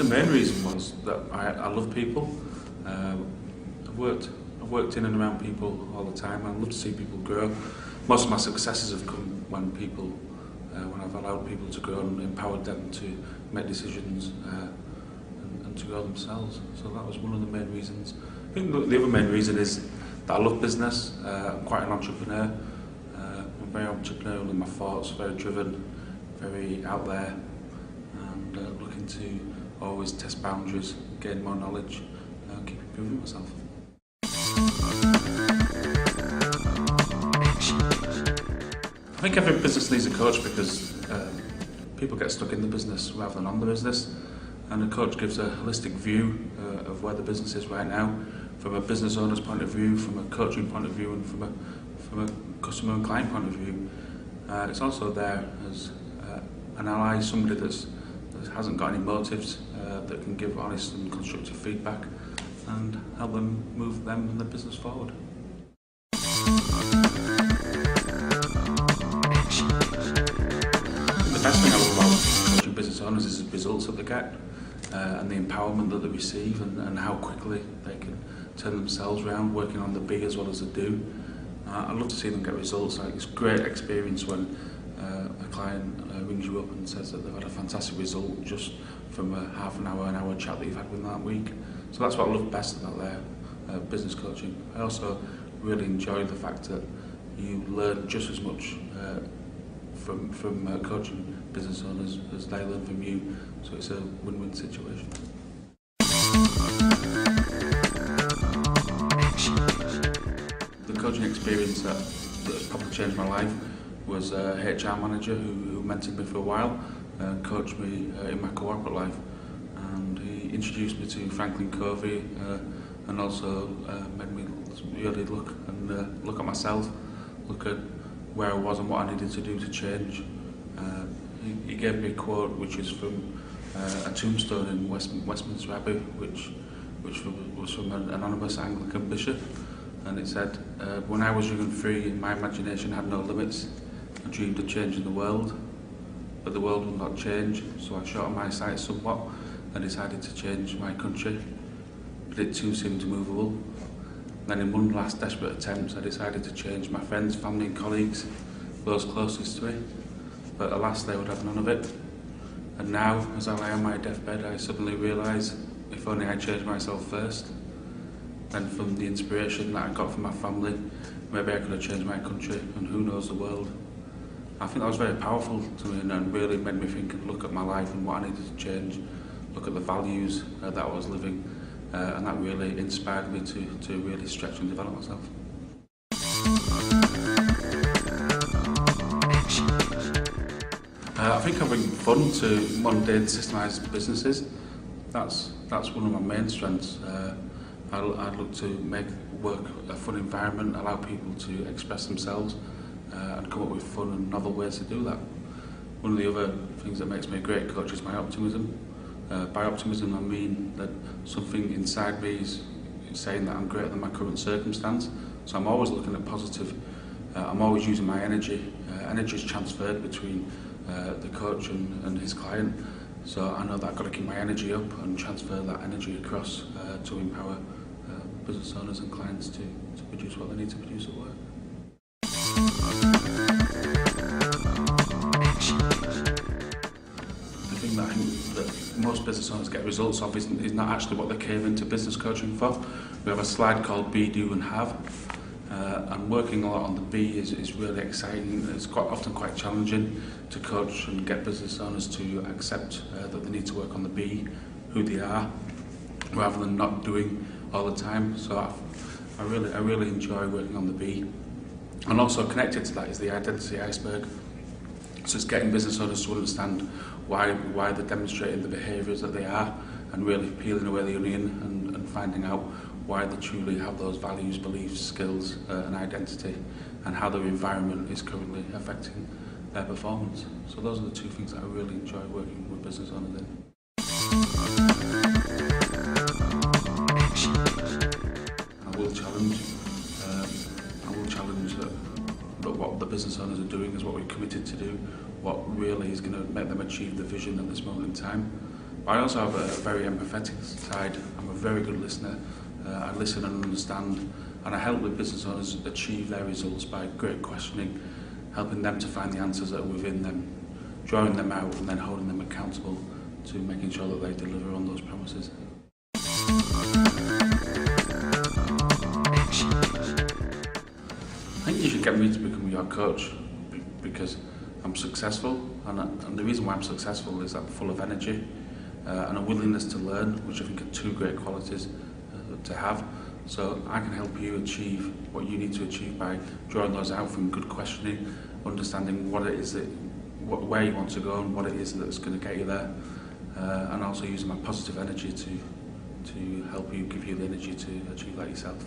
main reason was that I love people. I've worked in and around people all the time. I love to see people grow. Most of my successes have come when I've allowed people to grow and empowered them to make decisions and to grow themselves. So that was one of the main reasons. I think the other main reason is that I love business. I'm quite an entrepreneur. I'm very entrepreneurial in my thoughts, very driven, very out there, and looking to always test boundaries, gain more knowledge, keep improving myself. I think every business needs a coach because people get stuck in the business rather than on the business, and a coach gives a holistic view of where the business is right now, from a business owner's point of view, from a coaching point of view, and from a customer and client point of view. It's also there as an ally, somebody that hasn't got any motives, that can give honest and constructive feedback and help them move them and the business forward. The best thing I love about coaching business owners is the results that they get and the empowerment that they receive and how quickly they can turn themselves around, working on the be as well as the do. I love to see them get results. Like, it's a great experience when a client rings you up and says that they've had a fantastic result just from a half an hour chat that you've had with them that week. So that's what I love best about their business coaching. I also really enjoy the fact that you learn just as much from coaching business owners as they learn from you. So it's a win-win situation. The coaching experience that probably changed my life was a HR manager who mentored me for a while and coached me in my corporate life. And he introduced me to Franklin Covey and also made me really look at myself, look at where I was and what I needed to do to change. He gave me a quote which is from a tombstone in Westminster Abbey, which was from an anonymous Anglican bishop, and it said, "When I was young and free, my imagination had no limits. I dreamed of changing the world, but the world would not change, so I shortened my sights somewhat and decided to change my country, but it too seemed immovable. Then in one last desperate attempt, I decided to change my friends, family and colleagues, those closest to me, but alas, they would have none of it. And now, as I lie on my deathbed, I suddenly realise, if only I changed myself first, then from the inspiration that I got from my family, maybe I could have changed my country and who knows, the world." I think that was very powerful to me and really made me think and look at my life and what I needed to change, look at the values that I was living, and that really inspired me to really stretch and develop myself. I think I bring fun to mundane, systematised businesses. That's one of my main strengths. I look to make work a fun environment, allow people to express themselves and come up with fun and novel ways to do that. One of the other things that makes me a great coach is my optimism. By optimism I mean that something inside me is saying that I'm greater than my current circumstance. So I'm always looking at positive. I'm always using my energy. Energy is transferred between the coach and his client. So I know that I've got to keep my energy up and transfer that energy across to empower business owners and clients to produce what they need to produce at work. The thing that I think that most business owners get results of is not actually what they came into business coaching for. We have a slide called Be, Do and Have. And working a lot on the be is really exciting. It's often quite challenging to coach and get business owners to accept that they need to work on the be, who they are, rather than not doing all the time. So I really enjoy working on the be. And also connected to that is the identity iceberg. So it's getting business owners to understand why they're demonstrating the behaviours that they are, and really peeling away the onion and finding out why they truly have those values, beliefs, skills and identity, and how their environment is currently affecting their performance. So those are the two things that I really enjoy working with business owners in. I will challenge that what the business owners are doing is what we're committed to do, what really is going to make them achieve the vision at this moment in time. But I also have a very empathetic side. I'm a very good listener. I listen and understand, and I help with business owners achieve their results by great questioning, helping them to find the answers that are within them, drawing them out and then holding them accountable to making sure that they deliver on those promises. I think you should get me to become your coach because I'm successful, and the reason why I'm successful is I'm full of energy and a willingness to learn, which I think are two great qualities to have. So I can help you achieve what you need to achieve by drawing those out from good questioning, understanding what it is where you want to go and what it is that's going to get you there, and also using my positive energy to help you, give you the energy to achieve that yourself.